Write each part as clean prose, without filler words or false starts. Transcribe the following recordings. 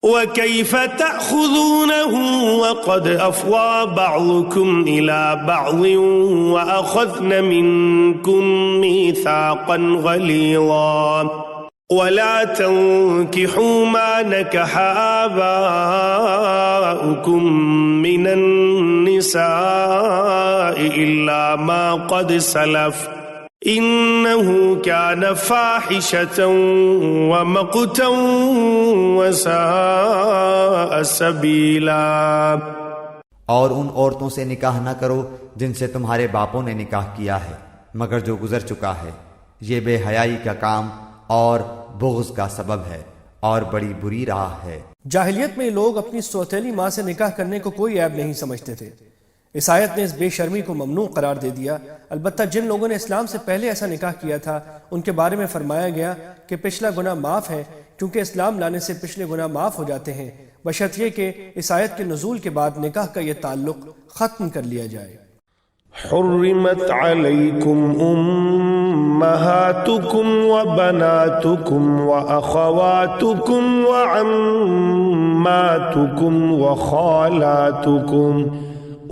وَكَيْفَ تَأْخُذُونَهُ وَقَدْ أَفْضَىٰ بَعْضُكُمْ إِلَىٰ بَعْضٍ وَأَخَذْنَ مِنكُم مِّيثَاقًا غَلِيظًا وَلَا تَنكِحُوا مَا نَكَحَ آبَاؤُكُم مِّنَ النِّسَاءِ إِلَّا مَا قَدْ سَلَفَ إِنَّهُ كَانَ فَاحِشَةً وَمَقْتًا وَسَاءَ سَبِيلًا۔ اور ان عورتوں سے نکاح نہ کرو جن سے تمہارے باپوں نے نکاح کیا ہے مگر جو گزر چکا ہے، یہ بے حیائی کا کام اور بغض کا سبب ہے اور بڑی بری راہ ہے۔ جاہلیت میں لوگ اپنی سوتیلی ماں سے نکاح کرنے کو کوئی عیب نہیں سمجھتے تھے۔ اس آیت نے اس بے شرمی کو ممنوع قرار دے دیا۔ البتہ جن لوگوں نے اسلام سے پہلے ایسا نکاح کیا تھا ان کے بارے میں فرمایا گیا کہ پچھلا گناہ معاف ہے، کیونکہ اسلام لانے سے پچھلے گناہ معاف ہو جاتے ہیں، بشرط یہ کہ اس آیت کے نزول کے بعد نکاح کا یہ تعلق ختم کر لیا جائے۔ حرمت علیکم امہاتکم وبناتکم واخواتکم وعماتکم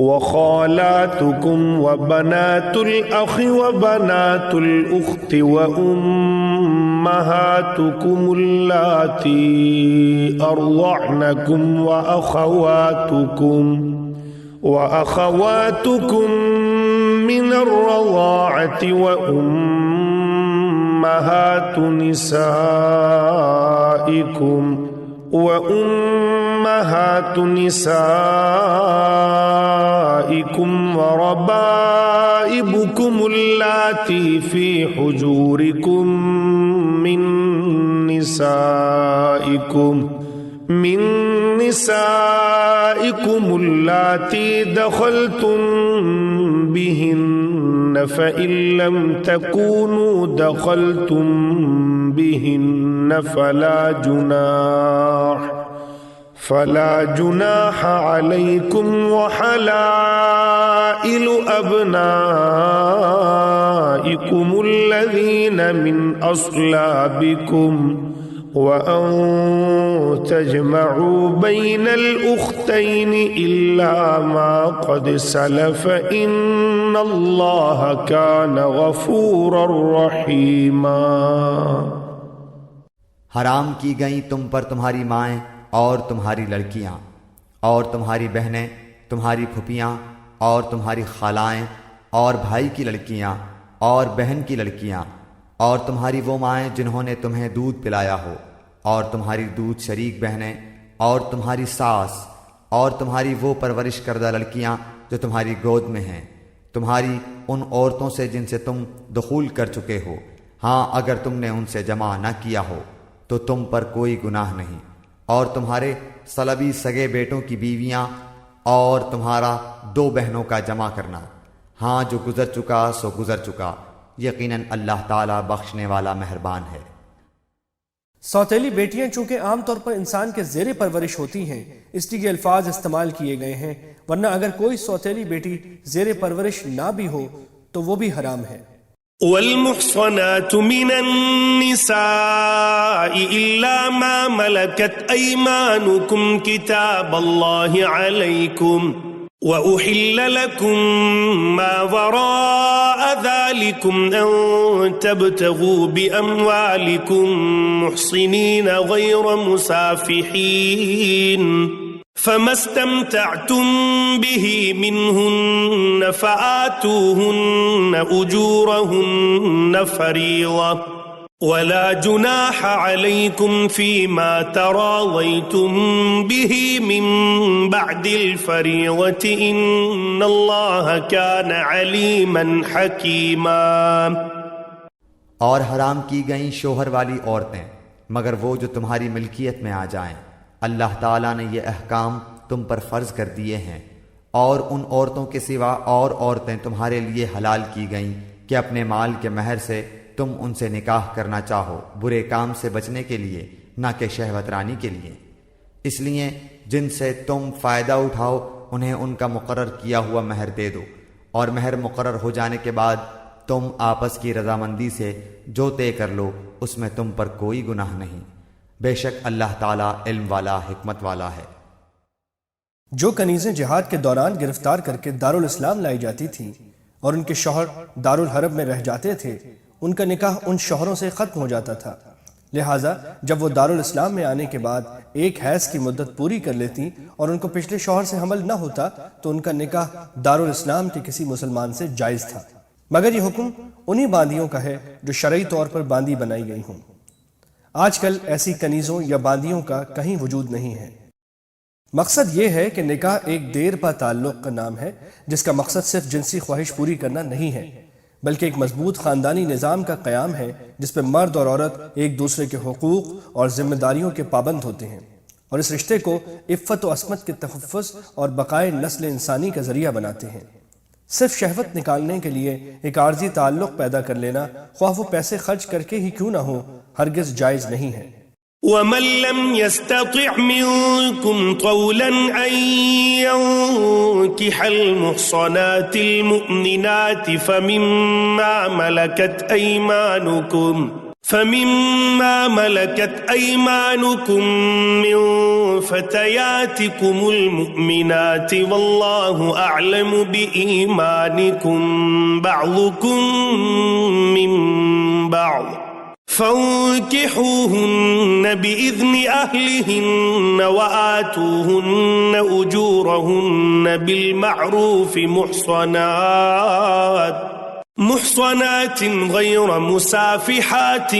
وخالاتكم وبنات الأخ وبنات الأخت وأمهاتكم اللاتي أرضعنكم وأخواتكم من الرضاعة وأمهات نسائكم وربائبكم اللاتي في حجوركم من نسائكم اللاتي دخلتم بهن فإن لم تكونوا دخلتم بهن فلا جناح عليكم وحلائل أبنائكم الذين من أصلابكم وأن تجمعوا بين الأختين إلا ما قد سلف إن الله كان غفورا رحيما۔ حرام کی گئیں تم پر تمہاری مائیں اور تمہاری لڑکیاں اور تمہاری بہنیں، تمہاری پھپھیاں اور تمہاری خالائیں اور بھائی کی لڑکیاں اور بہن کی لڑکیاں اور تمہاری وہ مائیں جنہوں نے تمہیں دودھ پلایا ہو اور تمہاری دودھ شریک بہنیں اور تمہاری ساس اور تمہاری وہ پرورش کردہ لڑکیاں جو تمہاری گود میں ہیں، تمہاری ان عورتوں سے جن سے تم دخول کر چکے ہو، ہاں اگر تم نے ان سے جمع نہ کیا ہو تو تم پر کوئی گناہ نہیں، اور تمہارے صلبی سگے بیٹوں کی بیویاں اور تمہارا 2 بہنوں کا جمع کرنا، ہاں جو گزر چکا سو گزر چکا، یقیناً اللہ تعالیٰ بخشنے والا مہربان ہے۔ سوتیلی بیٹیاں چونکہ عام طور پر انسان کے زیر پرورش ہوتی ہیں اس لیے یہ الفاظ استعمال کیے گئے ہیں، ورنہ اگر کوئی سوتیلی بیٹی زیر پرورش نہ بھی ہو تو وہ بھی حرام ہے۔ والمحصنات من النساء إلا ما ملكت أيمانكم كتاب الله عليكم وأحل لكم ما وراء ذلكم أن تبتغوا بأموالكم محصنين غير مسافحين فما استمتعتم به منهن فآتوهن أجورهن فريضة ولا جناح عليكم فيما تراضيتم به من بعد الفريضة إن الله كان عليما حكيما۔ اور حرام کی گئیں شوہر والی عورتیں مگر وہ جو تمہاری ملکیت میں آ جائیں، اللہ تعالیٰ نے یہ احکام تم پر فرض کر دیے ہیں، اور ان عورتوں کے سوا اور عورتیں تمہارے لیے حلال کی گئیں کہ اپنے مال کے مہر سے تم ان سے نکاح کرنا چاہو، برے کام سے بچنے کے لیے نہ کہ شہوت رانی کے لیے۔ اس لیے جن سے تم فائدہ اٹھاؤ انہیں ان کا مقرر کیا ہوا مہر دے دو، اور مہر مقرر ہو جانے کے بعد تم آپس کی رضامندی سے جو طے کر لو اس میں تم پر کوئی گناہ نہیں، بے شک اللہ تعالیٰ علم والا حکمت والا ہے۔ جو کنیزیں جہاد کے دوران گرفتار کر کے دارالاسلام لائی جاتی تھیں اور ان کے شوہر دارالحرب میں رہ جاتے تھے، ان کا نکاح ان شوہروں سے ختم ہو جاتا تھا، لہٰذا جب وہ دارالاسلام میں آنے کے بعد ایک حیض کی مدت پوری کر لیتی اور ان کو پچھلے شوہر سے حمل نہ ہوتا تو ان کا نکاح دارالاسلام کے کسی مسلمان سے جائز تھا، مگر یہ حکم انہی باندیوں کا ہے جو شرعی طور پر باندی بنائی گئی ہوں۔ آج کل ایسی کنیزوں یا باندیوں کا کہیں وجود نہیں ہے۔ مقصد یہ ہے کہ نکاح ایک دیر پا تعلق کا نام ہے جس کا مقصد صرف جنسی خواہش پوری کرنا نہیں ہے، بلکہ ایک مضبوط خاندانی نظام کا قیام ہے جس پہ مرد اور عورت ایک دوسرے کے حقوق اور ذمہ داریوں کے پابند ہوتے ہیں، اور اس رشتے کو عفت و عصمت کے تحفظ اور بقائے نسل انسانی کا ذریعہ بناتے ہیں۔ صرف شہوت نکالنے کے لیے ایک عارضی تعلق پیدا کر لینا، خواہ وہ پیسے خرچ کر کے ہی کیوں نہ ہو، ہرگز جائز نہیں ہے۔ ومن لم يستطع منكم طولا أن ينكح المحصنات المؤمنات فمما ملكت أيمانكم من فتياتكم المؤمنات والله أعلم بإيمانكم بعضكم من بعض فانكحوهن بإذن أهلهن وآتوهن أجورهن بالمعروف محصنات غير مسافحات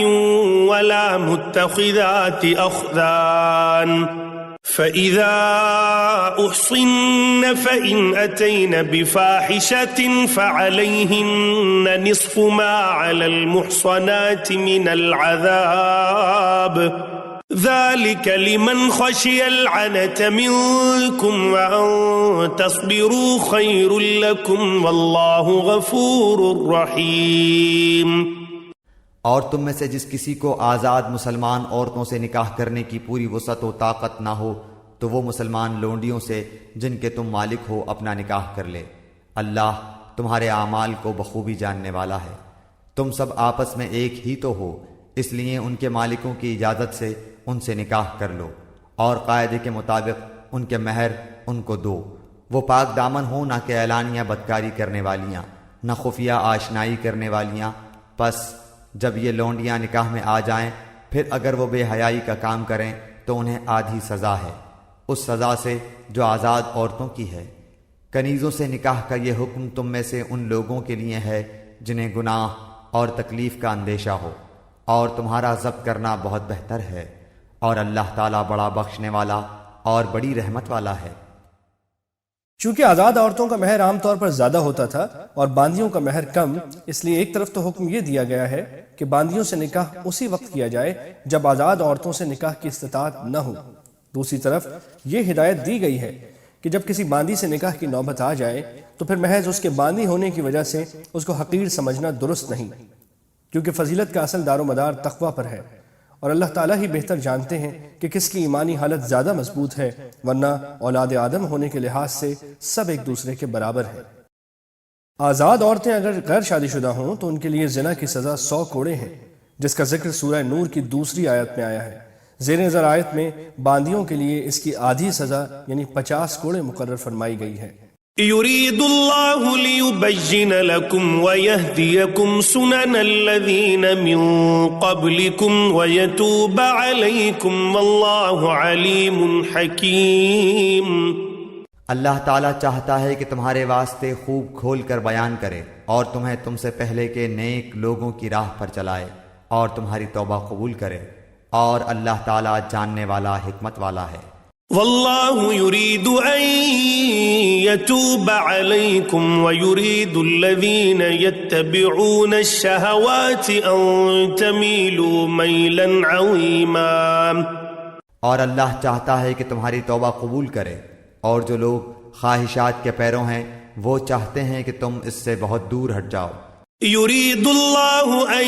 ولا متخذات أخدان فإذا أحصن فإن أتين بفاحشة فعليهن نصف ما على المحصنات من العذاب ذلك لمن خشي العنة منكم وأن تصبروا خير لكم والله غفور رحيم۔ اور تم میں سے جس کسی کو آزاد مسلمان عورتوں سے نکاح کرنے کی پوری وسعت و طاقت نہ ہو تو وہ مسلمان لونڈیوں سے جن کے تم مالک ہو اپنا نکاح کر لے۔ اللہ تمہارے اعمال کو بخوبی جاننے والا ہے۔ تم سب آپس میں ایک ہی تو ہو، اس لیے ان کے مالکوں کی اجازت سے ان سے نکاح کر لو، اور قاعدے کے مطابق ان کے مہر ان کو دو۔ وہ پاک دامن ہو، نہ کہ اعلانیہ بدکاری کرنے والیاں، نہ خفیہ آشنائی کرنے والیاں۔ پس جب یہ لونڈیاں نکاح میں آ جائیں، پھر اگر وہ بے حیائی کا کام کریں تو انہیں آدھی سزا ہے، اس سزا سے جو آزاد عورتوں کی ہے۔ کنیزوں سے نکاح کا یہ حکم تم میں سے ان لوگوں کے لیے ہے جنہیں گناہ اور تکلیف کا اندیشہ ہو، اور تمہارا ضبط کرنا بہت بہتر ہے، اور اللہ تعالیٰ بڑا بخشنے والا اور بڑی رحمت والا ہے۔ چونکہ آزاد عورتوں کا مہر عام طور پر زیادہ ہوتا تھا اور باندیوں کا مہر کم، اس لیے ایک طرف تو حکم یہ دیا گیا ہے کہ باندیوں سے نکاح اسی وقت کیا جائے جب آزاد عورتوں سے نکاح کی استطاعت نہ ہو۔ دوسری طرف یہ ہدایت دی گئی ہے کہ جب کسی باندی سے نکاح کی نوبت آ جائے تو پھر محض اس کے باندی ہونے کی وجہ سے اس کو حقیر سمجھنا درست نہیں، کیونکہ فضیلت کا اصل دار و مدار تقوی پر ہے، اور اللہ تعالیٰ ہی بہتر جانتے ہیں کہ کس کی ایمانی حالت زیادہ مضبوط ہے، ورنہ اولاد آدم ہونے کے لحاظ سے سب ایک دوسرے کے برابر ہیں۔ آزاد عورتیں اگر غیر شادی شدہ ہوں تو ان کے لیے زنا کی سزا 100 کوڑے ہیں، جس کا ذکر سورہ نور کی دوسری آیت میں آیا ہے۔ زیر نظر آیت میں باندیوں کے لیے اس کی آدھی سزا یعنی 50 کوڑے مقرر فرمائی گئی ہے۔ يريد الله ليبين لكم ويهديكم سنن الذين من قبلكم ويتوب عليكم والله عليم حكيم۔ اللہ تعالیٰ چاہتا ہے کہ تمہارے واسطے خوب کھول کر بیان کرے اور تمہیں تم سے پہلے کے نیک لوگوں کی راہ پر چلائے اور تمہاری توبہ قبول کرے، اور اللہ تعالیٰ جاننے والا حکمت والا ہے۔ والله يريد أن يتوب عليكم ويريد الذين يتبعون الشهوات أن تميلوا ميلا عظيما۔ اور اللہ چاہتا ہے کہ تمہاری توبہ قبول کرے، اور جو لوگ خواہشات کے پیرو ہیں وہ چاہتے ہیں کہ تم اس سے بہت دور ہٹ جاؤ۔ يريد الله أن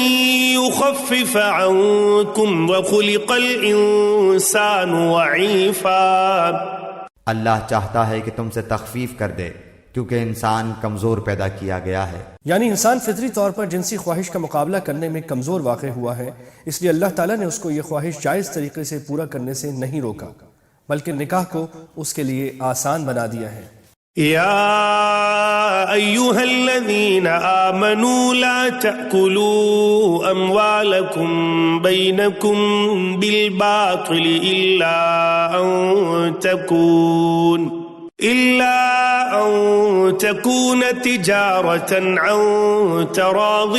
يخفف عنكم وخلق الإنسان ضعيفا۔ اللہ چاہتا ہے کہ تم سے تخفیف کر دے، کیونکہ انسان کمزور پیدا کیا گیا ہے۔ یعنی انسان فطری طور پر جنسی خواہش کا مقابلہ کرنے میں کمزور واقع ہوا ہے، اس لیے اللہ تعالیٰ نے اس کو یہ خواہش جائز طریقے سے پورا کرنے سے نہیں روکا، بلکہ نکاح کو اس کے لیے آسان بنا دیا ہے۔ يا أيها الذين آمنوا لا تأكلوا أموالكم بينكم بالباطل إلا أن تكون تجارة عن تراض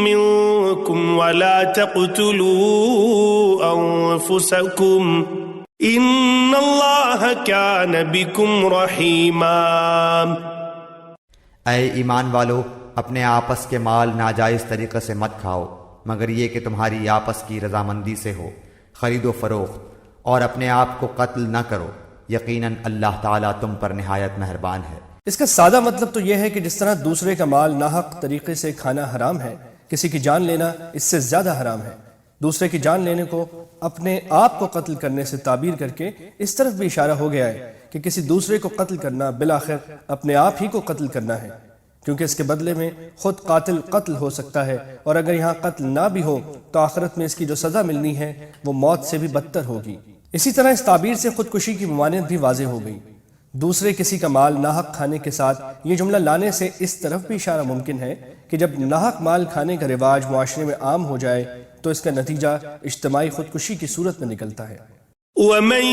منكم ولا تقتلوا أنفسكم ان اللہ کان بکم رحیما۔ اے ایمان والو، اپنے آپس کے مال ناجائز طریقے سے مت کھاؤ مگر یہ کہ تمہاری آپس کی رضامندی سے ہو، خرید و فروخت، اور اپنے آپ کو قتل نہ کرو، یقیناً اللہ تعالیٰ تم پر نہایت مہربان ہے۔ اس کا سادہ مطلب تو یہ ہے کہ جس طرح دوسرے کا مال ناحق طریقے سے کھانا حرام ہے، کسی کی جان لینا اس سے زیادہ حرام ہے۔ دوسرے کی جان لینے کو اپنے آپ کو قتل کرنے سے تعبیر کر کے اس طرف بھی اشارہ ہو گیا ہے کہ کسی دوسرے کو قتل کرنا بالآخر اپنے آپ ہی کو قتل کرنا ہے، کیونکہ اس کے بدلے میں خود قاتل قتل ہو سکتا ہے، اور اگر یہاں قتل نہ بھی ہو تو آخرت میں اس کی جو سزا ملنی ہے وہ موت سے بھی بدتر ہوگی۔ اسی طرح اس تعبیر سے خودکشی کی ممانعت بھی واضح ہو گئی۔ دوسرے کسی کا مال ناحق کھانے کے ساتھ یہ جملہ لانے سے اس طرف بھی اشارہ ممکن ہے کہ جب ناحق مال کھانے کا رواج معاشرے میں عام ہو جائے تو اس کا نتیجہ اجتماعی خودکشی کی صورت میں نکلتا ہے۔ ومن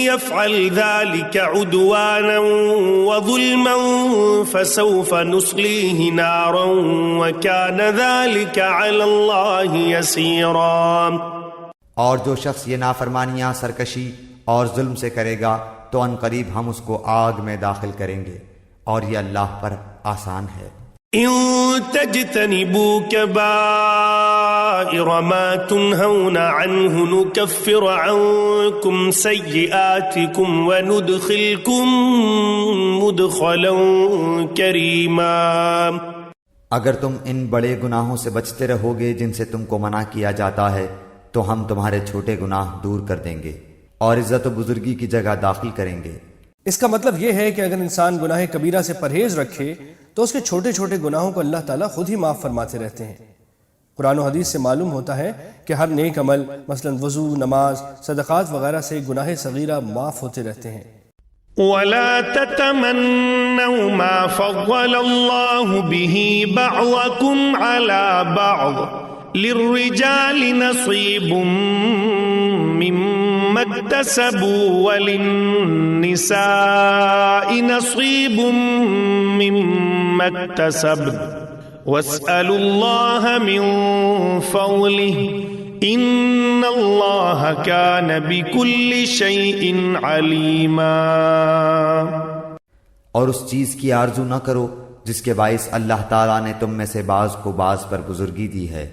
يفعل ذلك عدوانا وظلما فسوف نصليه نارا وكان ذلك على الله يسيرا۔ اور جو شخص یہ نافرمانیاں، سرکشی اور ظلم سے کرے گا تو ان قریب ہم اس کو آگ میں داخل کریں گے، اور یہ اللہ پر آسان ہے۔ ان تجتنبوا كبائر ما تنهون عنه نكفر عنكم سيئاتكم وندخلكم مدخلا كريما۔ اگر تم ان بڑے گناہوں سے بچتے رہو گے جن سے تم کو منع کیا جاتا ہے تو ہم تمہارے چھوٹے گناہ دور کر دیں گے اور عزت و بزرگی کی جگہ داخل کریں گے۔ اس کا مطلب یہ ہے کہ اگر انسان گناہ کبیرہ سے پرہیز رکھے تو اس کے چھوٹے چھوٹے گناہوں کو اللہ تعالیٰ خود ہی معاف فرماتے رہتے ہیں۔ قرآن و حدیث سے معلوم ہوتا ہے کہ ہر نیک عمل مثلا وضو، نماز، صدقات وغیرہ سے گناہ صغیرہ معاف ہوتے رہتے ہیں۔ ولا تتمنوا ما فضل الله به بعضكم على بعض للرجال نصيب مما اكتسبوا وللنساء نصيب مما اكتسبن واسألوا الله من فضله ان اللہ کان بکل شیء علیما۔ اور اس چیز کی آرزو نہ کرو جس کے باعث اللہ تعالیٰ نے تم میں سے بعض کو بعض پر بزرگی دی ہے۔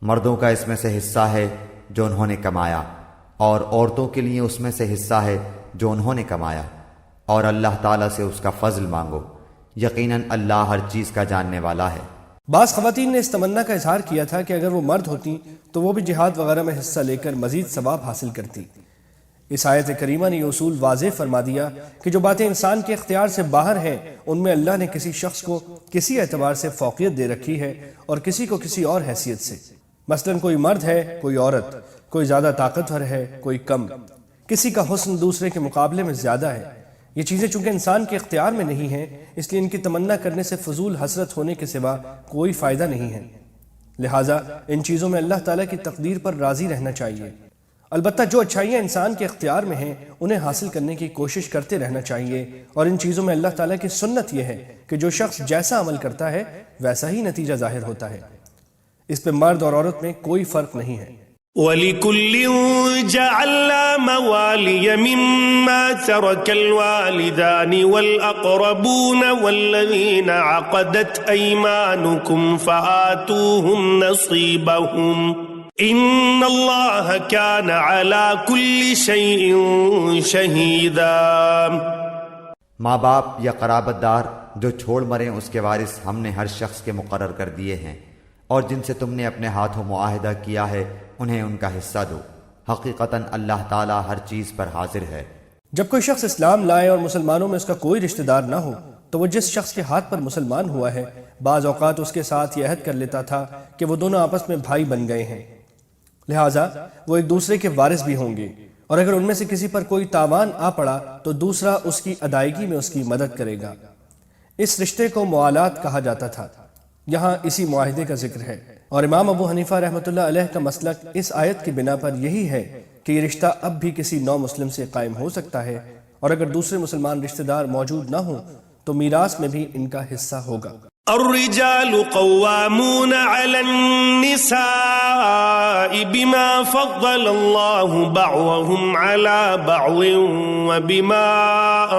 مردوں کا اس میں سے حصہ ہے جو انہوں نے کمایا، اور عورتوں کے لیے اس میں سے حصہ ہے جو انہوں نے کمایا، اور اللہ تعالیٰ سے اس کا فضل مانگو، یقیناً اللہ ہر چیز کا جاننے والا ہے۔ بعض خواتین نے اس تمنا کا اظہار کیا تھا کہ اگر وہ مرد ہوتی تو وہ بھی جہاد وغیرہ میں حصہ لے کر مزید ثواب حاصل کرتی۔ اس آیت کریمہ نے یہ اصول واضح فرما دیا کہ جو باتیں انسان کے اختیار سے باہر ہیں ان میں اللہ نے کسی شخص کو کسی اعتبار سے فوقیت دے رکھی ہے اور کسی کو کسی اور حیثیت سے۔ مثلا کوئی مرد ہے، کوئی عورت، کوئی زیادہ طاقتور ہے، کوئی کم، کسی کا حسن دوسرے کے مقابلے میں زیادہ ہے۔ یہ چیزیں چونکہ انسان کے اختیار میں نہیں ہیں اس لیے ان کی تمنا کرنے سے فضول حسرت ہونے کے سوا کوئی فائدہ نہیں ہے، لہٰذا ان چیزوں میں اللہ تعالیٰ کی تقدیر پر راضی رہنا چاہیے۔ البتہ جو اچھائیاں انسان کے اختیار میں ہیں انہیں حاصل کرنے کی کوشش کرتے رہنا چاہیے، اور ان چیزوں میں اللہ تعالیٰ کی سنت یہ ہے کہ جو شخص جیسا عمل کرتا ہے ویسا ہی نتیجہ ظاہر ہوتا ہے۔ اس پہ مرد اور عورت میں کوئی فرق نہیں ہے۔ وَلِكُلٍّ جَعَلْنَا مَوَالِيَ مِمَّا تَرَكَ الْوَالِدَانِ وَالْأَقْرَبُونَ وَالَّذِينَ عَقَدَتْ أَيْمَانُكُمْ فَآتُوهُمْ نَصِيبَهُمْ إِنَّ اللَّهَ كَانَ عَلَى كُلِّ شَيْءٍ شَهِيدًا۔ ماں باپ یا قرابت دار جو چھوڑ مریں اس کے وارث ہم نے ہر شخص کے مقرر کر دیے ہیں، اور جن سے تم نے اپنے ہاتھوں معاہدہ کیا ہے انہیں ان کا حصہ دو، حقیقتاً اللہ تعالیٰ ہر چیز پر حاضر ہے۔ جب کوئی شخص اسلام لائے اور مسلمانوں میں اس کا کوئی رشتہ دار نہ ہو تو وہ جس شخص کے ہاتھ پر مسلمان ہوا ہے بعض اوقات اس کے ساتھ یہ عہد کر لیتا تھا کہ وہ دونوں آپس میں بھائی بن گئے ہیں، لہٰذا وہ ایک دوسرے کے وارث بھی ہوں گے، اور اگر ان میں سے کسی پر کوئی تاوان آ پڑا تو دوسرا اس کی ادائیگی میں اس کی مدد کرے گا۔ اس رشتے کو موالات کہا جاتا تھا، یہاں اسی معاہدے کا ذکر ہے، اور امام ابو حنیفہ رحمۃ اللہ علیہ کا مسلک اس آیت کی بنا پر یہی ہے کہ یہ رشتہ اب بھی کسی نو مسلم سے قائم ہو سکتا ہے، اور اگر دوسرے مسلمان رشتہ دار موجود نہ ہوں تو میراث میں بھی ان کا حصہ ہوگا۔ الرجال قوامون على النساء بما فضل الله بعضهم على بعض وبما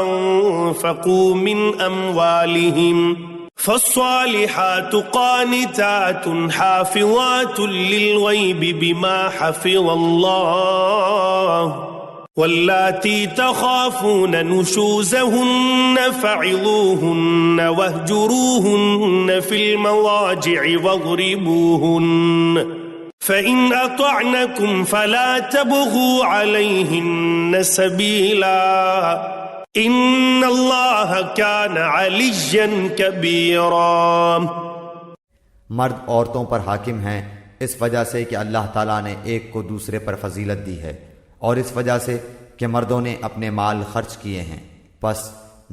أنفقوا من أموالهم فالصالحات قانتات حافظات للغيب بما حفظ الله واللاتي تخافون نشوزهن فعظوهن واهجروهن في المضاجع واضربوهن فإن أطعنكم فلا تبغوا عليهن سبيلا إن الله كان عليا كبيرا۔ مرد عورتوں پر حاکم ہیں اس وجہ سے کہ اللہ تعالیٰ نے ایک کو دوسرے پر فضیلت دی ہے، اور اس وجہ سے کہ مردوں نے اپنے مال خرچ کیے ہیں، پس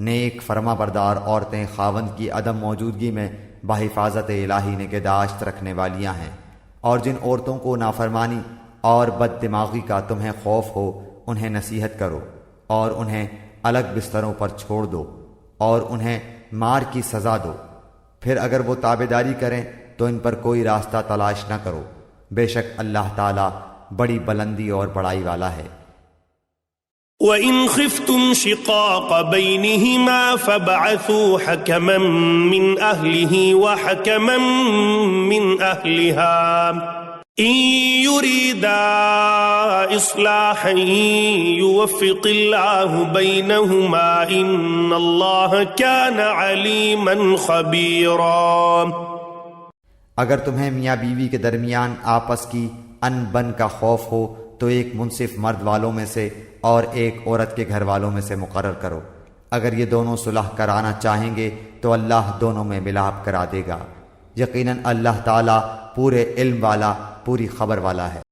نیک فرما بردار عورتیں خاوند کی عدم موجودگی میں بحفاظت الہی نگہداشت رکھنے والیاں ہیں، اور جن عورتوں کو نافرمانی اور بد دماغی کا تمہیں خوف ہو انہیں نصیحت کرو، اور انہیں الگ بستروں پر چھوڑ دو، اور انہیں مار کی سزا دو، پھر اگر وہ تابعداری کریں تو ان پر کوئی راستہ تلاش نہ کرو، بے شک اللہ تعالیٰ بڑی بلندی اور بڑائی والا ہے۔ وَإِنْ خِفْتُمْ شِقَاقَ بَيْنِهِمَا فَابْعَثُوا حَكَمًا مِّنْ أَهْلِهِ وَحَكَمًا مِّنْ أَهْلِهَا إِن يُرِيدَا إِصْلَاحًا يُوَفِّقِ اللَّهُ بَيْنَهُمَا إِنَّ اللَّهَ كَانَ عَلِيمًا خَبِيرًا۔ اگر تمہیں میاں بیوی کے درمیان آپس کی ان بن کا خوف ہو تو ایک منصف مرد والوں میں سے اور ایک عورت کے گھر والوں میں سے مقرر کرو، اگر یہ دونوں صلح کرانا چاہیں گے تو اللہ دونوں میں ملاپ کرا دے گا، یقیناً اللہ تعالیٰ پورے علم والا، پوری خبر والا ہے۔